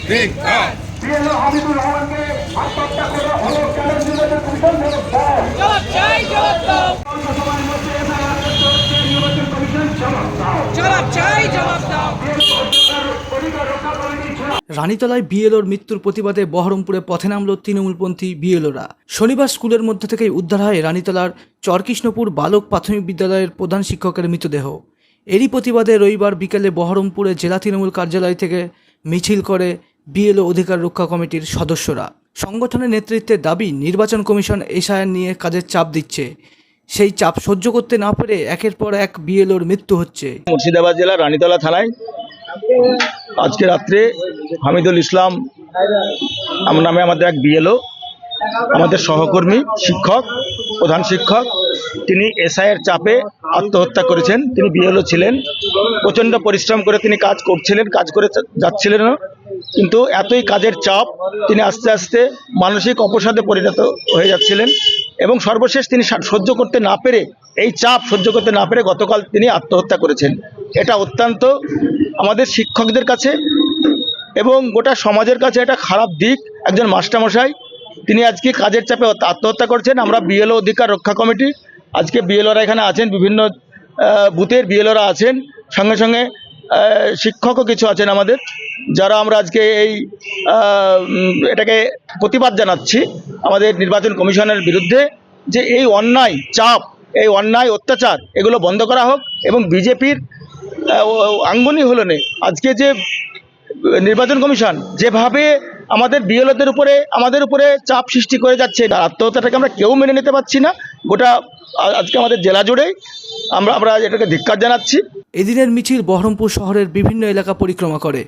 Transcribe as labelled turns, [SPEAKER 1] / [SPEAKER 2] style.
[SPEAKER 1] BLO Habibur রহমানকে আত্মহত্যা করা হলো কেন নির্বাচন কমিশন ফেরত দাও।
[SPEAKER 2] জবাব চাই, জবাব দাও।
[SPEAKER 1] অল্প সময়ের মধ্যে এফআইআর করতে হচ্ছে, নির্বাচন কমিশন জবাব দাও।
[SPEAKER 2] জবাব চাই, জবাব দাও।
[SPEAKER 1] অধিকার রক্ষা কমিটি
[SPEAKER 3] রানীতলায় বিএলওর মৃত্যুর প্রতিবাদে বহরমপুরে পথে নামল তৃণমূলপন্থী বিএলওরা। শনিবার স্কুলের মধ্যে থেকেই উদ্ধার হয় রানীতলার চরকৃষ্ণপুর বালক প্রাথমিক বিদ্যালয়ের প্রধান শিক্ষকের মৃতদেহ। এরই প্রতিবাদে রবিবার বিকেলে বহরমপুরে জেলা তৃণমূল কার্যালয় থেকে মিছিল করে বিএলও অধিকার রক্ষা কমিটির সদস্যরা। সংগঠনের নেতৃত্বে দাবি, নির্বাচন কমিশন এসআইআর নিয়ে কাজের চাপ দিচ্ছে, সেই চাপ সহ্য করতে না পেরে একের পর এক বিএলওর মৃত্যু হচ্ছে।
[SPEAKER 4] মুর্শিদাবাদ জেলার রানীতলা থানায় আজকে রাত্রে হামিদুল ইসলাম নামে আমাদের এক বিএলও, আমাদের সহকর্মী শিক্ষক, প্রধান শিক্ষক, তিনি এসআইয়ের চাপে আত্মহত্যা করেছেন। তিনি বিএলও ছিলেন, প্রচণ্ড পরিশ্রম করে তিনি কাজ করছিলেন, কাজ করে যাচ্ছিলেন, কিন্তু এতই কাজের চাপ তিনি আস্তে আস্তে মানসিক অবসাদে পরিণত হয়ে যাচ্ছিলেন এবং সর্বশেষ তিনি সহ্য করতে না পেরে, এই চাপ সহ্য করতে না পেরে গতকাল তিনি আত্মহত্যা করেছেন। এটা অত্যন্ত আমাদের শিক্ষকদের কাছে এবং গোটা সমাজের কাছে এটা খারাপ দিক। একজন মাস্টারমশাই তিনি আজকে কাজের চাপে আত্মহত্যা করছেন। আমরা বিএলও অধিকার রক্ষা কমিটি আজকে বিএলওরা এখানে আছেন, বিভিন্ন বুথের বিএলওরা আছেন, সঙ্গে সঙ্গে শিক্ষকও কিছু আছেন আমাদের, যারা আমরা আজকে এই এটাকে প্রতিবাদ জানাচ্ছি আমাদের নির্বাচন কমিশনের বিরুদ্ধে, যে এই অন্যায় চাপ, এই অন্যায় অত্যাচার এগুলো বন্ধ করা হোক এবং বিজেপির আঙ্গুনি হলনে আজকে যে নির্বাচন কমিশন যেভাবে আমাদের বিএলওদের উপরে, আমাদের উপরে চাপ সৃষ্টি করে যাচ্ছে, আত্মহত্যাটাকে আমরা কেউ মেনে নিতে পারছি না। গোটা আজকে আমাদের জেলা জুড়েই আমরা এটাকে ধিক্কার জানাচ্ছি।
[SPEAKER 3] এদিনের মিছিল বহরমপুর শহরের বিভিন্ন এলাকা পরিক্রমা করে।